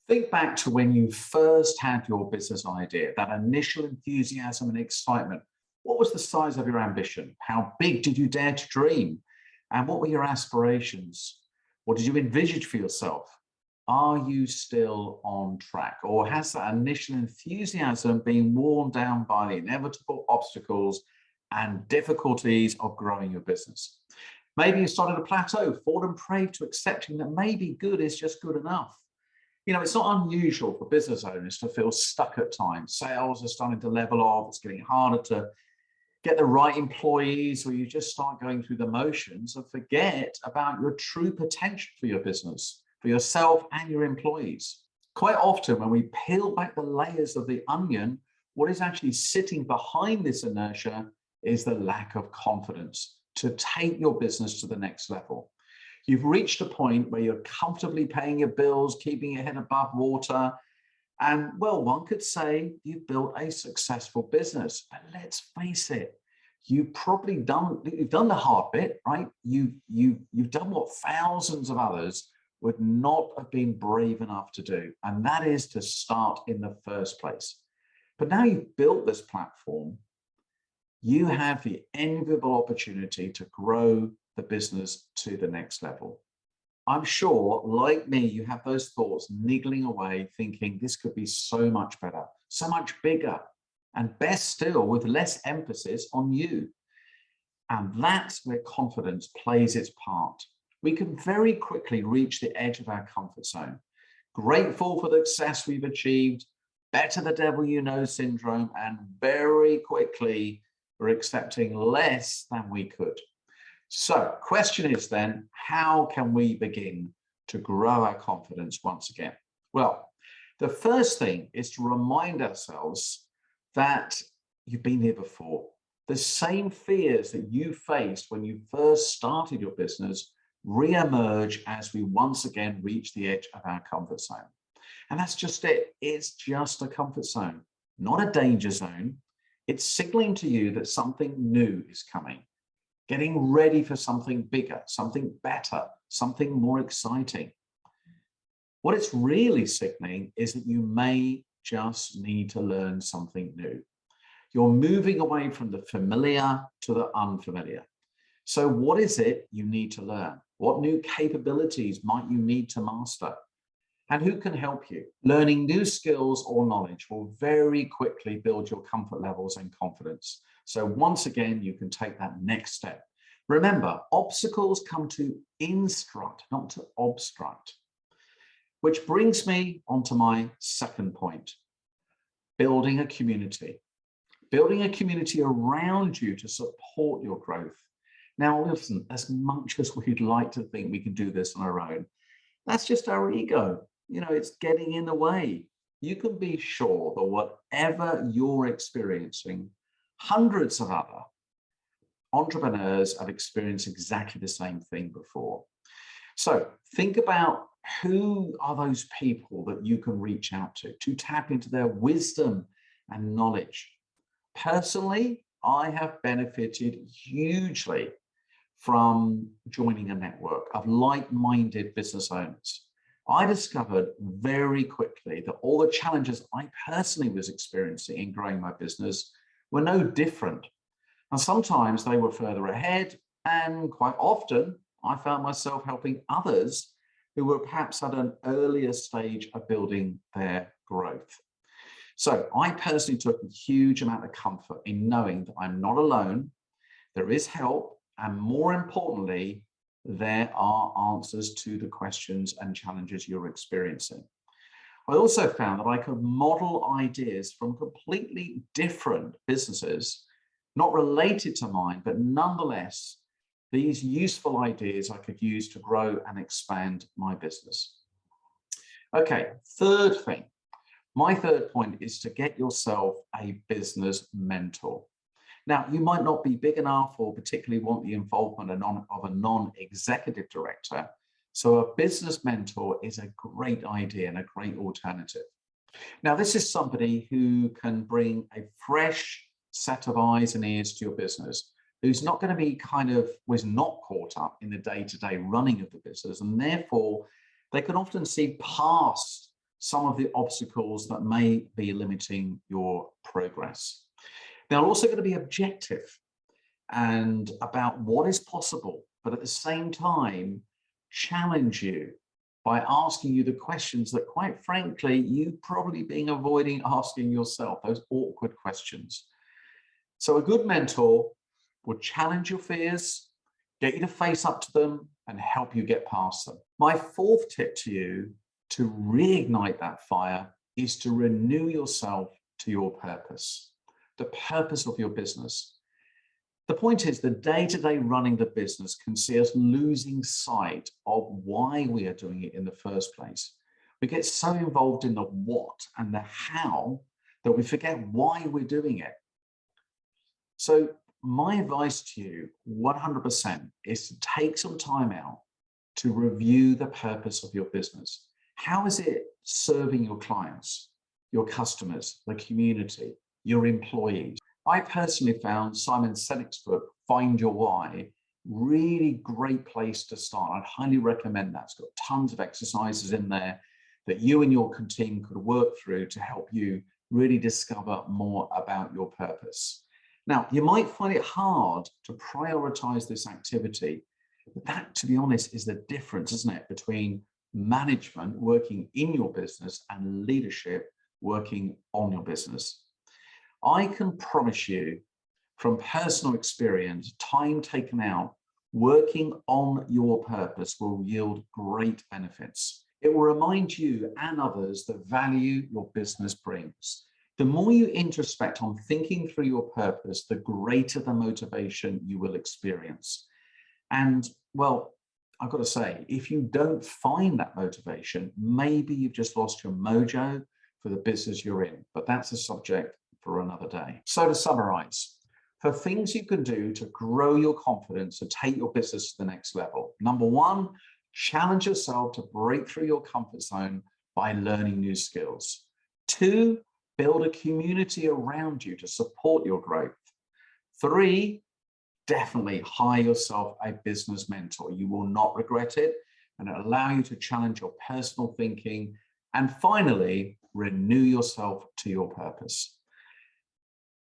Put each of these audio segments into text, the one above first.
Think back to when you first had your business idea, that initial enthusiasm and excitement. What was the size of your ambition? How big did you dare to dream? And what were your aspirations? What did you envisage for yourself? Are you still on track? Or has that initial enthusiasm been worn down by the inevitable obstacles and difficulties of growing your business? Maybe you started a plateau, fallen prey to accepting that maybe good is just good enough. It's not unusual for business owners to feel stuck at times. Sales are starting to level off. It's getting harder to get the right employees, or you just start going through the motions and forget about your true potential for your business, for yourself and your employees. Quite often, when we peel back the layers of the onion, what is actually sitting behind this inertia is the lack of confidence to take your business to the next level. You've reached a point where you're comfortably paying your bills, keeping your head above water. And well, one could say you've built a successful business. But let's face it, you've done the hard bit, right? You've done what thousands of others would not have been brave enough to do. And that is to start in the first place. But now you've built this platform, you have the enviable opportunity to grow the business to the next level. I'm sure, like me, you have those thoughts niggling away, thinking this could be so much better, so much bigger, and best still, with less emphasis on you. And that's where confidence plays its part. We can very quickly reach the edge of our comfort zone, grateful for the success we've achieved, better the devil you know syndrome, and very quickly we're accepting less than we could. So, question is then, how can we begin to grow our confidence once again? Well, the first thing is to remind ourselves that you've been here before. The same fears that you faced when you first started your business re-emerge as we once again reach the edge of our comfort zone. And that's just it. It's just a comfort zone, not a danger zone. It's signaling to you that something new is coming. Getting ready for something bigger, something better, something more exciting. What it's really signaling is that you may just need to learn something new. You're moving away from the familiar to the unfamiliar. So what is it you need to learn? What new capabilities might you need to master? And who can help you? Learning new skills or knowledge will very quickly build your comfort levels and confidence. So once again, you can take that next step. Remember, obstacles come to instruct, not to obstruct. Which brings me onto my second point, building a community. Building a community around you to support your growth. Now, listen, as much as we'd like to think we can do this on our own, that's just our ego. It's getting in the way. You can be sure that whatever you're experiencing, hundreds of other entrepreneurs have experienced exactly the same thing before. So think about who are those people that you can reach out to tap into their wisdom and knowledge. Personally, I have benefited hugely from joining a network of like-minded business owners. I discovered very quickly that all the challenges I personally was experiencing in growing my business were no different. And sometimes they were further ahead, and quite often I found myself helping others who were perhaps at an earlier stage of building their growth. So I personally took a huge amount of comfort in knowing that I'm not alone, there is help, and more importantly, there are answers to the questions and challenges you're experiencing. I also found that I could model ideas from completely different businesses, not related to mine, but nonetheless, these useful ideas I could use to grow and expand my business. Okay, third thing. My third point is to get yourself a business mentor. Now, you might not be big enough or particularly want the involvement of a non-executive director. So a business mentor is a great idea and a great alternative. Now, this is somebody who can bring a fresh set of eyes and ears to your business, who's not going to be was not caught up in the day-to-day running of the business. And therefore, they can often see past some of the obstacles that may be limiting your progress. They're also going to be objective and about what is possible, but at the same time, challenge you by asking you the questions that, quite frankly, you've probably been avoiding asking yourself, those awkward questions. So a good mentor will challenge your fears, get you to face up to them, and help you get past them. My fourth tip to you to reignite that fire is to renew yourself to your purpose, the purpose of your business. The point is, the day-to-day running the business can see us losing sight of why we are doing it in the first place. We get so involved in the what and the how that we forget why we're doing it. So my advice to you 100% is to take some time out to review the purpose of your business. How is it serving your clients, your customers, the community, your employees? I personally found Simon Sinek's book, Find Your Why, really great place to start. I'd highly recommend that. It's got tons of exercises in there that you and your team could work through to help you really discover more about your purpose. Now, you might find it hard to prioritize this activity, but that, to be honest, is the difference, isn't it, between management working in your business and leadership working on your business. I can promise you from personal experience, time taken out working on your purpose will yield great benefits. It will remind you and others the value your business brings. The more you introspect on thinking through your purpose, the greater the motivation you will experience. And well, I've got to say, if you don't find that motivation, maybe you've just lost your mojo for the business you're in, but that's a subject for another day. So to summarize, for things you can do to grow your confidence to take your business to the next level. Number one, challenge yourself to break through your comfort zone by learning new skills. Two, build a community around you to support your growth. Three, definitely hire yourself a business mentor. You will not regret it, and it'll allow you to challenge your personal thinking. And finally, renew yourself to your purpose.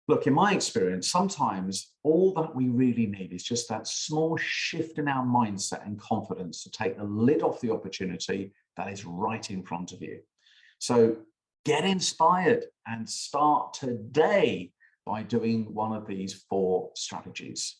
Look, in my experience, sometimes all that we really need is just that small shift in our mindset and confidence to take the lid off the opportunity that is right in front of you. So get inspired and start today by doing one of these 4 strategies.